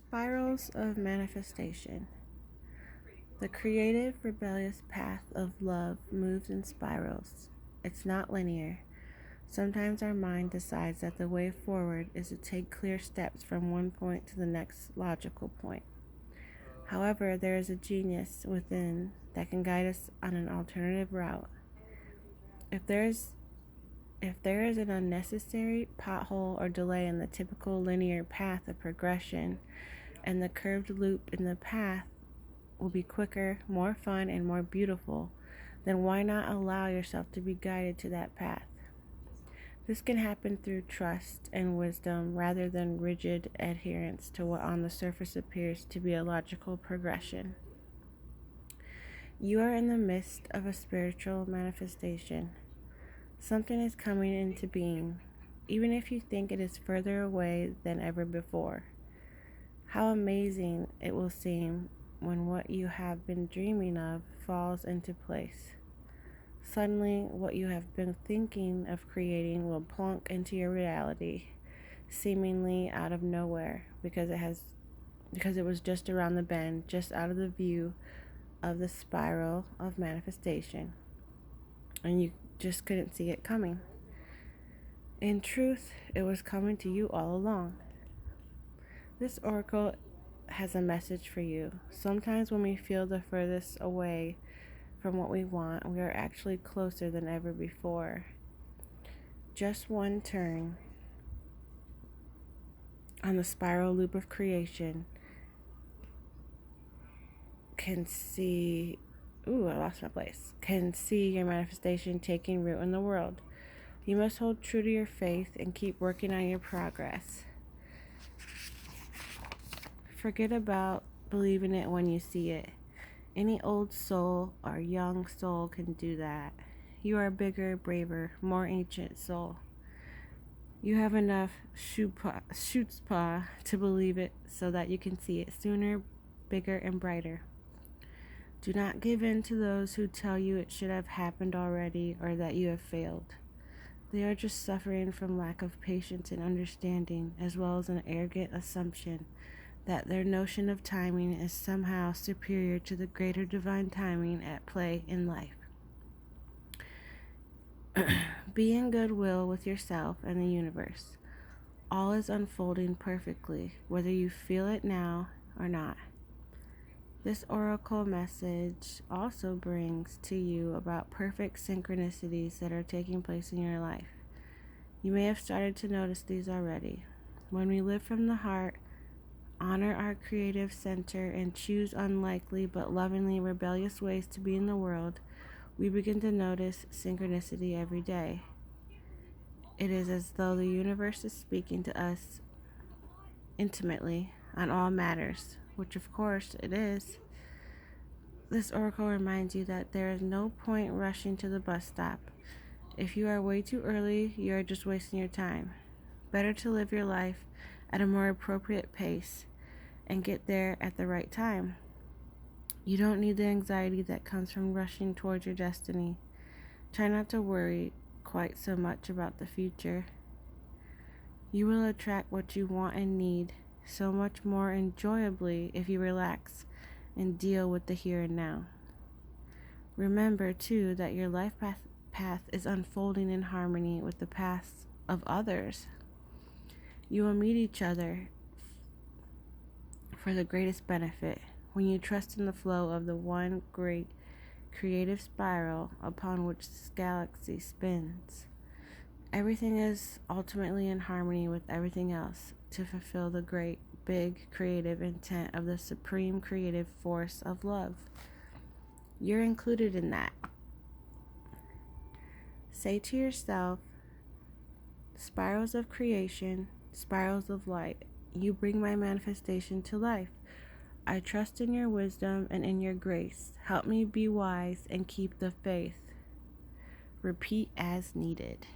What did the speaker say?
Spirals of manifestation. The creative, rebellious path of love moves in spirals. It's not linear. Sometimes our mind decides that the way forward is to take clear steps from one point to the next logical point. However, there is a genius within that can guide us on an alternative route. If there is an unnecessary pothole or delay in the typical linear path of progression, and the curved loop in the path will be quicker, more fun, and more beautiful, then why not allow yourself to be guided to that path? This can happen through trust and wisdom rather than rigid adherence to what on the surface appears to be a logical progression. You are in the midst of a spiritual manifestation. Something is coming into being, even if you think it is further away than ever before. How amazing it will seem when what you have been dreaming of falls into place. Suddenly, what you have been thinking of creating will plunk into your reality, seemingly out of nowhere, because it was just around the bend, just out of the view of the spiral of manifestation, and you just couldn't see it coming. In truth, it was coming to you all along. This oracle has a message for you. Sometimes when we feel the furthest away from what we want, we are actually closer than ever before. Just one turn on the spiral loop of creation can see your manifestation taking root in the world. You must hold true to your faith and keep working on your progress. Forget about believing it when you see it. Any old soul or young soul can do that. You are a bigger, braver, more ancient soul. You have enough chutzpah to believe it so that you can see it sooner, bigger, and brighter. Do not give in to those who tell you it should have happened already or that you have failed. They are just suffering from lack of patience and understanding, as well as an arrogant assumption that their notion of timing is somehow superior to the greater divine timing at play in life. Be in goodwill with yourself and the universe. All is unfolding perfectly, whether you feel it now or not. This oracle message also brings to you about perfect synchronicities that are taking place in your life. You may have started to notice these already. When we live from the heart, honor our creative center, and choose unlikely but lovingly rebellious ways to be in the world, we begin to notice synchronicity every day. It is as though the universe is speaking to us intimately on all matters, which of course it is. This oracle reminds you that there is no point rushing to the bus stop. If you are way too early, you are just wasting your time. Better to live your life at a more appropriate pace and get there at the right time. You don't need the anxiety that comes from rushing towards your destiny. Try not to worry quite so much about the future. You will attract what you want and need so much more enjoyably if you relax and deal with the here and now. Remember, too, that your life path is unfolding in harmony with the paths of others. You will meet each other for the greatest benefit when you trust in the flow of the one great creative spiral upon which this galaxy spins. Everything is ultimately in harmony with everything else to fulfill the great, big, creative intent of the supreme creative force of love. You're included in that. Say to yourself, spirals of creation, spirals of light, you bring my manifestation to life. I trust in your wisdom and in your grace. Help me be wise and keep the faith. Repeat as needed.